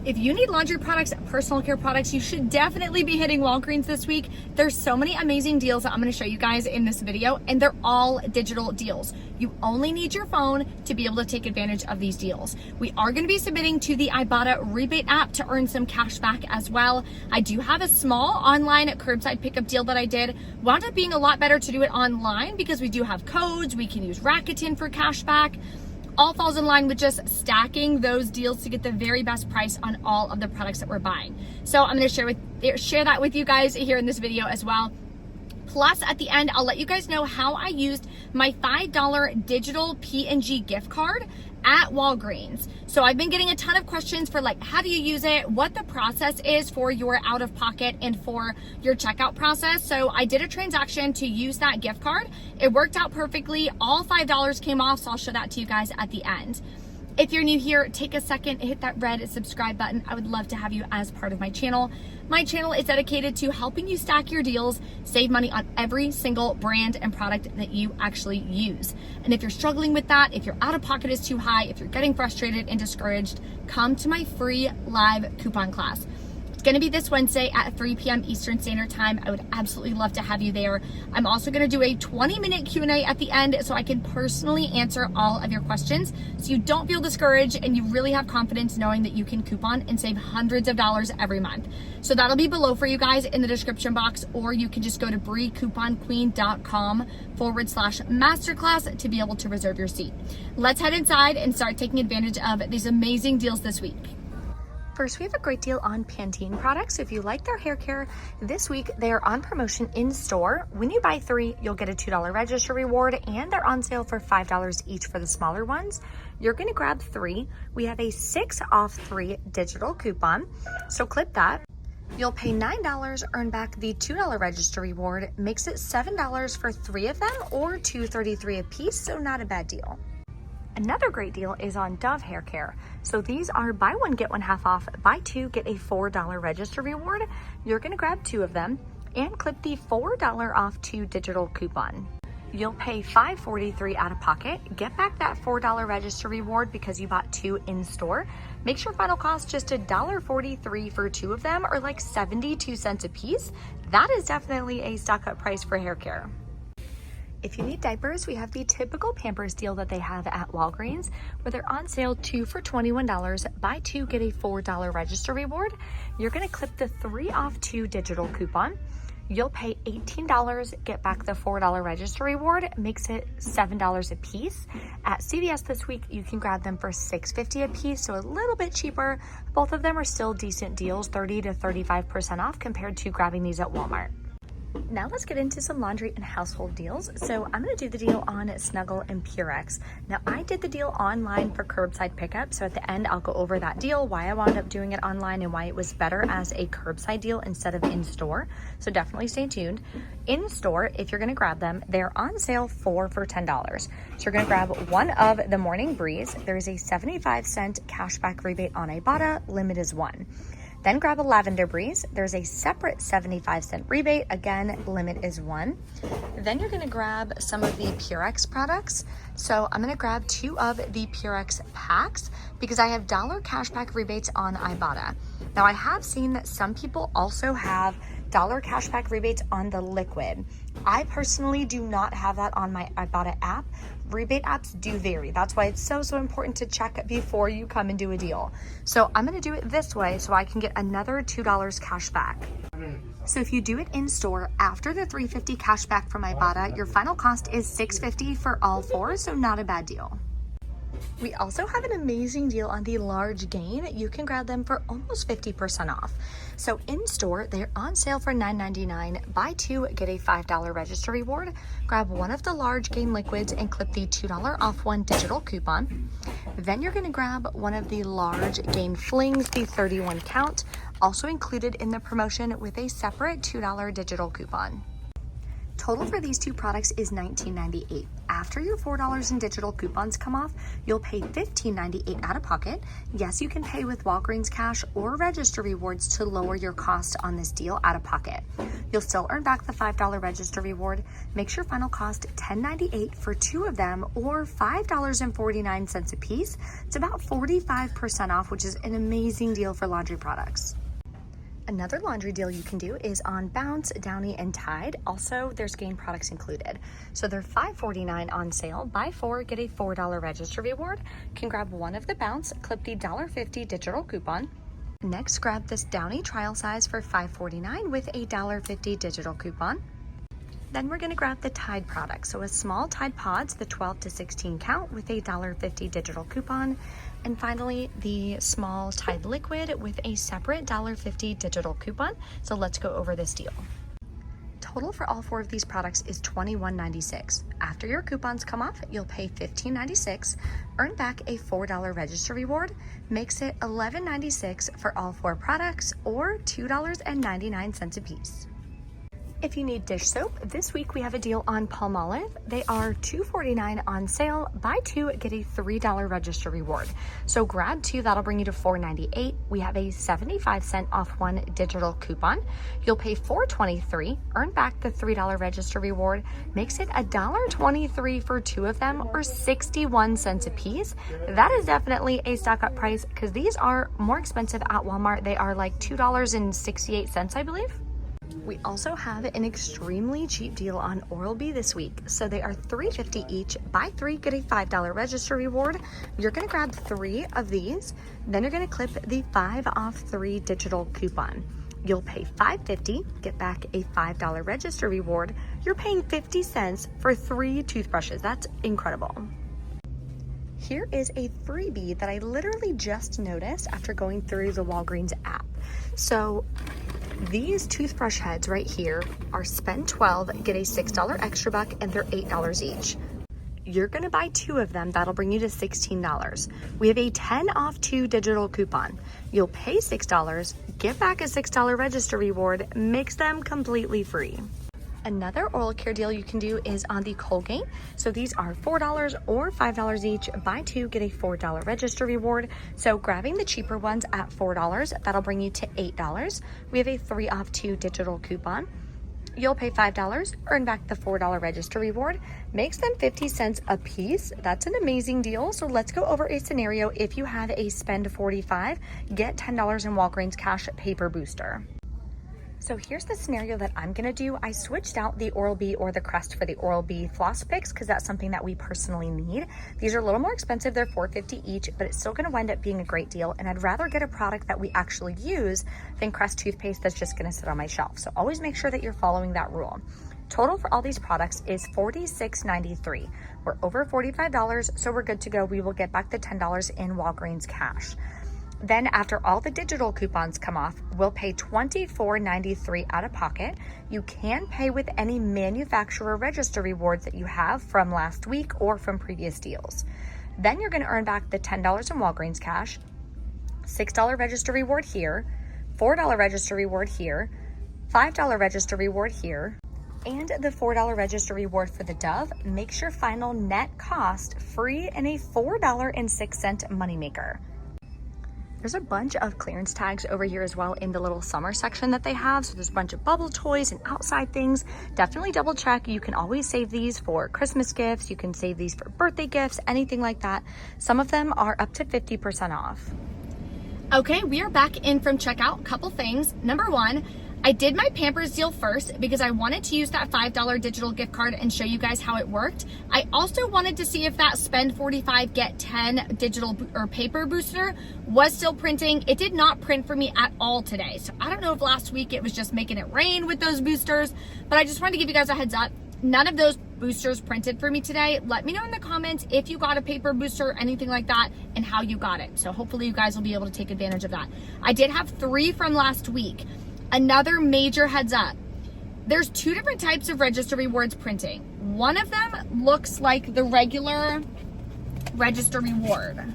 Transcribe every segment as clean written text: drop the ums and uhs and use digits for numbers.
If you need laundry products, personal care products, you should definitely be hitting Walgreens this week. There's so many amazing deals that I'm gonna show you guys in this video, and they're all digital deals. You only need your phone to be able to take advantage of these deals. We are gonna be submitting to the Ibotta rebate app to earn some cash back as well. I do have a small online curbside pickup deal that I did. Wound up being a lot better to do it online because we do have codes, we can use Rakuten for cash back. All falls in line with just stacking those deals to get the very best price on all of the products that we're buying. So I'm gonna share that with you guys here in this video as well. Plus, at the end, I'll let you guys know how I used my $5 digital P&G gift card at Walgreens. So I've been getting a ton of questions for like, how do you use it? What the process is for your out of pocket and for your checkout process. So I did a transaction to use that gift card. It worked out perfectly. All $5 came off. So I'll show that to you guys at the end. If you're new here, take a second, hit that red subscribe button. I would love to have you as part of my channel. My channel is dedicated to helping you stack your deals, save money on every single brand and product that you actually use. And if you're struggling with that, if your out of pocket is too high, if you're getting frustrated and discouraged, come to my free live coupon class. Going to be this Wednesday at 3 p.m. Eastern Standard Time. I would absolutely love to have you there. I'm also going to do a 20-minute Q&A at the end so I can personally answer all of your questions so you don't feel discouraged and you really have confidence knowing that you can coupon and save hundreds of dollars every month. So that'll be below for you guys in the description box, or you can just go to briecouponqueen.com/masterclass to be able to reserve your seat. Let's head inside and start taking advantage of these amazing deals this week. First, we have a great deal on Pantene products. If you like their hair care, this week they are on promotion in store. When you buy 3, you'll get a $2 register reward, and they're on sale for $5 each for the smaller ones. You're gonna grab 3. We have a 6 off 3 digital coupon, so clip that. You'll pay $9, earn back the $2 register reward, makes it $7 for 3 of them, or $2.33 a piece, so not a bad deal. Another great deal is on Dove hair care. So these are buy 1, get 1 half off, buy 2, get a $4 register reward. You're gonna grab 2 of them and clip the $4 off 2 digital coupon. You'll pay $5.43 out of pocket, get back that $4 register reward because you bought 2 in store. Makes your final cost just $1.43 for 2 of them, or like 72 cents a piece. That is definitely a stock up price for hair care. If you need diapers, we have the typical Pampers deal that they have at Walgreens, where they're on sale 2 for $21, buy 2, get a $4 register reward. You're gonna clip the 3 off 2 digital coupon. You'll pay $18, get back the $4 register reward, makes it $7 a piece. At CVS this week, you can grab them for $6.50 a piece, so a little bit cheaper. Both of them are still decent deals, 30 to 35% off compared to grabbing these at Walmart. Now let's get into some laundry and household deals. So I'm going to do the deal on Snuggle and Purex. Now I did the deal online for curbside pickup. So at the end, I'll go over that deal, why I wound up doing it online and why it was better as a curbside deal instead of in store. So definitely stay tuned. In store, if you're going to grab them, they're on sale 4 for $10. So you're going to grab 1 of the Morning Breeze. There's a 75-cent cashback rebate on Ibotta, limit is 1. Then grab a Lavender Breeze. There's a separate 75-cent rebate. Again, limit is 1. Then you're gonna grab some of the Purex products. So I'm gonna grab 2 of the Purex packs because I have $1 cashback rebates on Ibotta. Now I have seen that some people also have $1 cashback rebates on the liquid. I personally do not have that on my Ibotta app. Rebate apps do vary. That's why it's so important to check before you come and do a deal. So I'm gonna do it this way so I can get another $2 cash back. So if you do it in store after the $3.50 cash back from Ibotta, your final cost is $6.50 for all 4, so not a bad deal. We also have an amazing deal on the large gain. You can grab them for almost 50% off. So in store, they're on sale for $9.99. Buy 2, get a $5 register reward. Grab 1 of the large gain liquids and clip the $2 off 1 digital coupon. Then you're gonna grab 1 of the large gain flings, the 31 count, also included in the promotion with a separate $2 digital coupon. Total for these two products is $19.98. After your $4 in digital coupons come off, you'll pay $15.98 out of pocket. Yes, you can pay with Walgreens cash or register rewards to lower your cost on this deal out of pocket. You'll still earn back the $5 register reward. Makes your final cost $10.98 for two of them, or $5.49 a piece. It's about 45% off, which is an amazing deal for laundry products. Another laundry deal you can do is on Bounce, Downy, and Tide. Also, there's Gain products included. So they're $5.49 on sale. Buy four, get a $4 register reward. You can grab one of the Bounce, clip the $1.50 digital coupon. Next, grab this Downy trial size for $5.49 with a $1.50 digital coupon. Then we're gonna grab the Tide product. So a small Tide Pods, the 12 to 16 count, with a $1.50 digital coupon. And finally, the small Tide liquid with a separate $1.50 digital coupon. So let's go over this deal. Total for all four of these products is $21.96. After your coupons come off, you'll pay $15.96, earn back a $4 register reward, makes it $11.96 for all four products, or $2.99 a piece. If you need dish soap, this week we have a deal on Palmolive. They are $2.49 on sale. Buy two, get a $3 register reward. So grab two, that'll bring you to $4.98. We have a 75-cent off one digital coupon. You'll pay $4.23, earn back the $3 register reward, makes it $1.23 for two of them, or 61 cents a piece. That is definitely a stock up price because these are more expensive at Walmart. They are like $2.68, I believe. We also have an extremely cheap deal on Oral-B this week. So they are $3.50 each. Buy three, get a $5 register reward. You're gonna grab three of these. Then you're gonna clip the 5 off 3 digital coupon. You'll pay $5.50, get back a $5 register reward. You're paying 50 cents for 3 toothbrushes. That's incredible. Here is a freebie that I literally just noticed after going through the Walgreens app. So these toothbrush heads right here are spend 12, get a $6 extra buck, and they're $8 each. You're gonna buy two of them, that'll bring you to $16. We have a 10 off 2 digital coupon. You'll pay $6, get back a $6 register reward, makes them completely free. Another oral care deal you can do is on the Colgate. So these are $4 or $5 each. Buy two, get a $4 register reward. So grabbing the cheaper ones at $4, that'll bring you to $8. We have a 3 off 2 digital coupon. You'll pay $5, earn back the $4 register reward, makes them 50 cents a piece. That's an amazing deal. So let's go over a scenario. If you have a spend 45, get $10 in Walgreens cash paper booster. So here's the scenario that I'm gonna do. I switched out the Oral-B or the Crest for the Oral-B floss picks because that's something that we personally need. These are a little more expensive, they're $4.50 each, but it's still gonna wind up being a great deal, and I'd rather get a product that we actually use than Crest toothpaste that's just gonna sit on my shelf. So always make sure that you're following that rule. Total for all these products is $46.93. We're over $45, so we're good to go. We will get back the $10 in Walgreens cash. Then after all the digital coupons come off, we'll pay $24.93 out of pocket. You can pay with any manufacturer register rewards that you have from last week or from previous deals. Then you're gonna earn back the $10 in Walgreens cash, $6 register reward here, $4 register reward here, $5 register reward here, and the $4 register reward for the Dove makes your final net cost free and a $4.06 moneymaker. There's a bunch of clearance tags over here as well in the little summer section that they have. So there's a bunch of bubble toys and outside things. Definitely double check. You can always save these for Christmas gifts. You can save these for birthday gifts, anything like that. Some of them are up to 50% off. Okay, we are back in from checkout. Couple things. Number one, I did my Pampers deal first because I wanted to use that $5 digital gift card and show you guys how it worked. I also wanted to see if that spend 45 get 10 digital or paper booster was still printing. It did not print for me at all today. So I don't know if last week it was just making it rain with those boosters, but I just wanted to give you guys a heads up. None of those boosters printed for me today. Let me know in the comments if you got a paper booster, anything like that, and how you got it. So hopefully you guys will be able to take advantage of that. I did have 3 from last week. Another major heads up, there's 2 different types of register rewards printing. One of them looks like the regular register reward.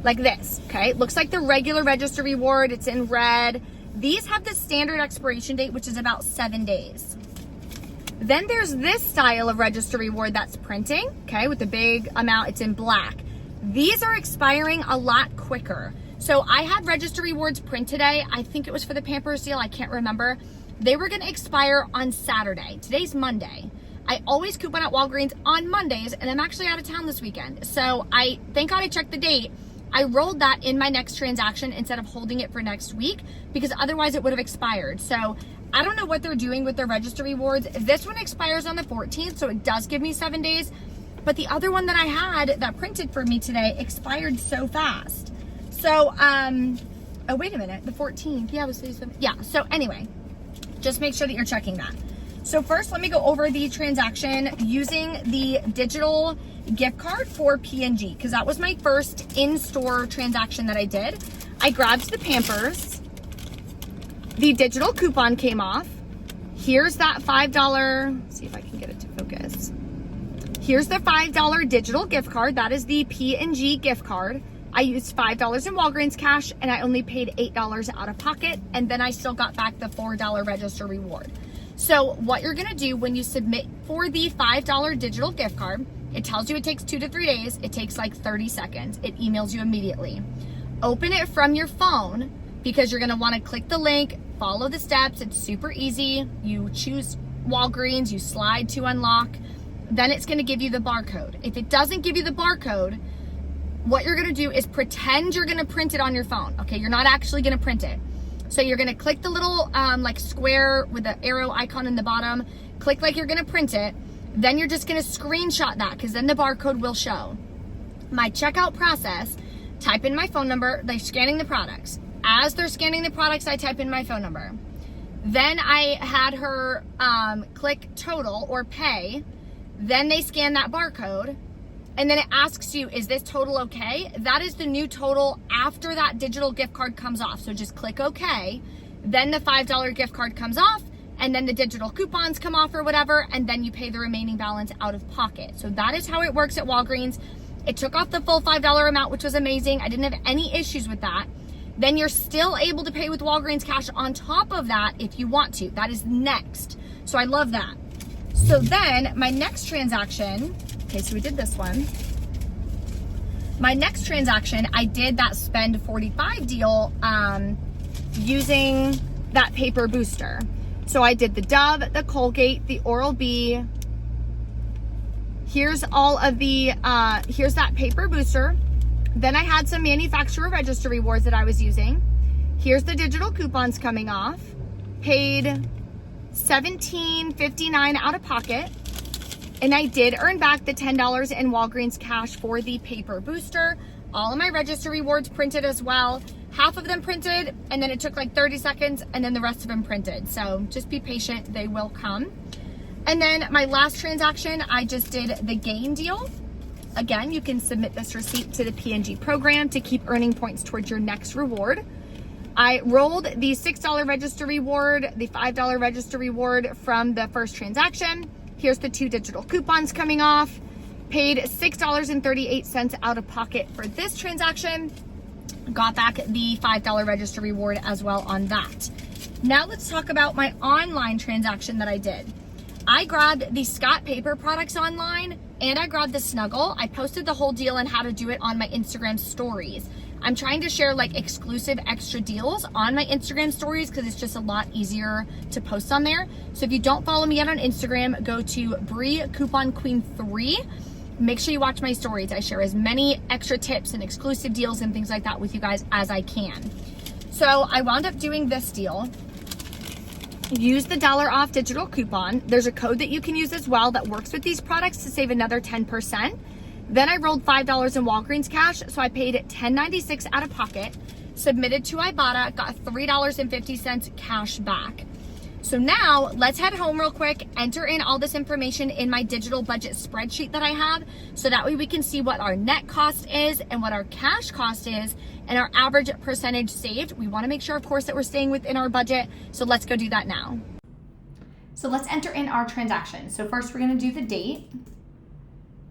Like this, okay? It looks like the regular register reward. It's in red. These have the standard expiration date, which is about 7 days. Then there's this style of register reward that's printing, okay, with the big amount, it's in black. These are expiring a lot quicker. So I had register rewards print today. I think it was for the Pampers deal, I can't remember. They were gonna expire on Saturday. Today's Monday. I always coupon at Walgreens on Mondays, and I'm actually out of town this weekend. So thank God I checked the date. I rolled that in my next transaction instead of holding it for next week, because otherwise it would have expired. So I don't know what they're doing with their register rewards. This one expires on the 14th, so it does give me 7 days. But the other one that I had that printed for me today expired so fast. So, oh, wait a minute, the 14th. Yeah, so anyway, just make sure that you're checking that. So first, let me go over the transaction using the digital gift card for P&G, because that was my first in-store transaction that I did. I grabbed the Pampers. The digital coupon came off. Here's that $5, let's see if I can get it to focus. Here's the $5 digital gift card. That is the P&G gift card. I used $5 in Walgreens cash, and I only paid $8 out of pocket, and then I still got back the $4 register reward. So what you're gonna do when you submit for the $5 digital gift card, it tells you it takes 2 to 3 days. It takes like 30 seconds. It emails you immediately. Open it from your phone, because you're gonna wanna click the link, follow the steps. It's super easy. You choose Walgreens, you slide to unlock, then it's gonna give you the barcode. If it doesn't give you the barcode, what you're gonna do is pretend you're gonna print it on your phone, okay? You're not actually gonna print it. So you're gonna click the little like square with the arrow icon in the bottom, click like you're gonna print it, then you're just gonna screenshot that, because then the barcode will show. My checkout process, type in my phone number, they're scanning the products. As they're scanning the products, I type in my phone number. Then I had her click total or pay, then they scan that barcode, and then it asks you, is this total okay? That is the new total after that digital gift card comes off. So just click okay. Then the $5 gift card comes off, and then the digital coupons come off or whatever, and then you pay the remaining balance out of pocket. So that is how it works at Walgreens. It took off the full $5 amount, which was amazing. I didn't have any issues with that. Then you're still able to pay with Walgreens cash on top of that if you want to. That is next. So I love that. So then my next transaction, okay, so we did this one. My next transaction, I did that spend 45 deal using that paper booster. So I did the Dove, the Colgate, the Oral-B. Here's all of the, here's that paper booster. Then I had some manufacturer register rewards that I was using. Here's the digital coupons coming off. Paid $17.59 out of pocket. And I did earn back the $10 in Walgreens cash for the paper booster. All of my register rewards printed as well. Half of them printed, and then it took like 30 seconds, and then the rest of them printed. So just be patient, they will come. And then my last transaction, I just did the Gain deal. Again, you can submit this receipt to the P&G program to keep earning points towards your next reward. I rolled the $6 register reward, the $5 register reward from the first transaction. Here's the 2 digital coupons coming off. Paid $6.38 out of pocket for this transaction. Got back the $5 register reward as well on that. Now let's talk about my online transaction that I did. I grabbed the Scott paper products online, and I grabbed the Snuggle. I posted the whole deal and how to do it on my Instagram stories. I'm trying to share like exclusive extra deals on my Instagram stories because it's just a lot easier to post on there. So if you don't follow me yet on Instagram, go to Bree Coupon Queen 3. Make sure you watch my stories. I share as many extra tips and exclusive deals and things like that with you guys as I can. So I wound up doing this deal. Use the $1 off digital coupon. There's a code that you can use as well that works with these products to save another 10%. Then I rolled $5 in Walgreens cash, so I paid $10.96 out of pocket, submitted to Ibotta, got $3.50 cash back. So now let's head home real quick, enter in all this information in my digital budget spreadsheet that I have, so that way we can see what our net cost is and what our cash cost is and our average percentage saved. We want to make sure, of course, that we're staying within our budget. So let's go do that now. So let's enter in our transaction. So first we're going to do the date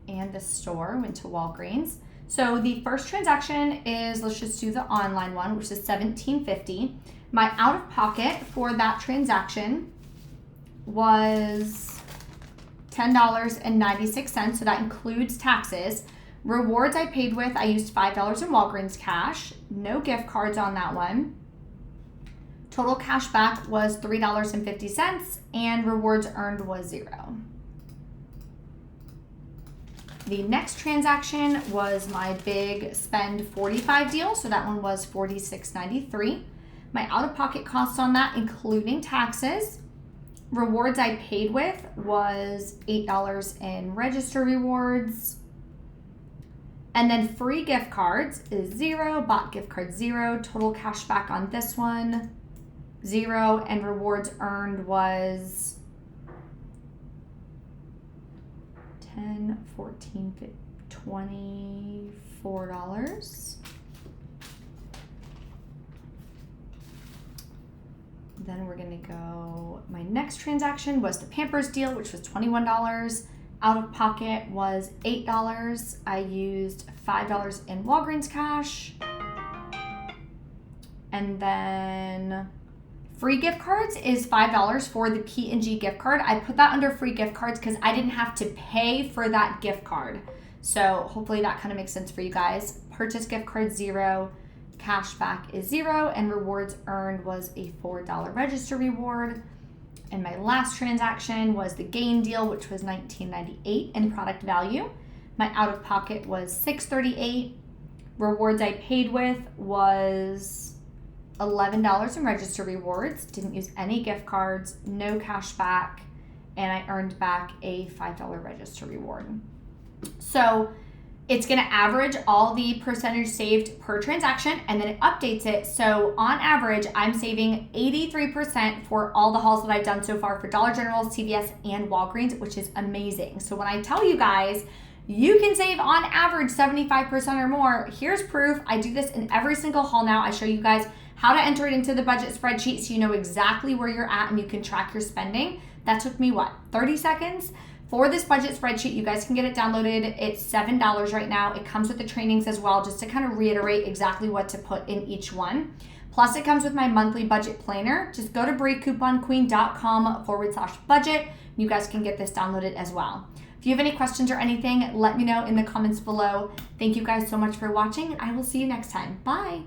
and the store. Went to Walgreens. So the first transaction is, let's just do the online one, which is $17.50. My out of pocket for that transaction was $10.96, so that includes taxes. Rewards I paid with, I used $5 in Walgreens cash, no gift cards on that one. Total cash back was $3.50 and rewards earned was $0. The next transaction was my big spend 45 deal, so that one was $46.93. My out-of-pocket cost on that, including taxes, rewards I paid with was $8 in register rewards. And then free gift cards is $0, bought gift card $0, total cash back on this one $0, and rewards earned was 10, 14, 15, $24. Then we're gonna go, my next transaction was the Pampers deal, which was $21. Out of pocket was $8. I used $5 in Walgreens cash. And then free gift cards is $5 for the P&G gift card. I put that under free gift cards because I didn't have to pay for that gift card. So hopefully that kind of makes sense for you guys. Purchase gift card $0, cash back is $0, and rewards earned was a $4 register reward. And my last transaction was the Gain deal, which was $19.98 in product value. My out of pocket was $6.38. Rewards I paid with was $11 in register rewards. Didn't use any gift cards, no cash back, and I earned back a $5 register reward. So it's going to average all the percentage saved per transaction, and then it updates it. So on average, I'm saving 83% for all the hauls that I've done so far for Dollar General, CVS, and Walgreens, which is amazing. So when I tell you guys, you can save on average 75% or more, here's proof. I do this in every single haul now. I show you guys how to enter it into the budget spreadsheet so you know exactly where you're at and you can track your spending. That took me, 30 seconds? For this budget spreadsheet, you guys can get it downloaded. It's $7 right now. It comes with the trainings as well, just to kind of reiterate exactly what to put in each one. Plus, it comes with my monthly budget planner. Just go to breakcouponqueen.com/budget. You guys can get this downloaded as well. If you have any questions or anything, let me know in the comments below. Thank you guys so much for watching, and I will see you next time. Bye.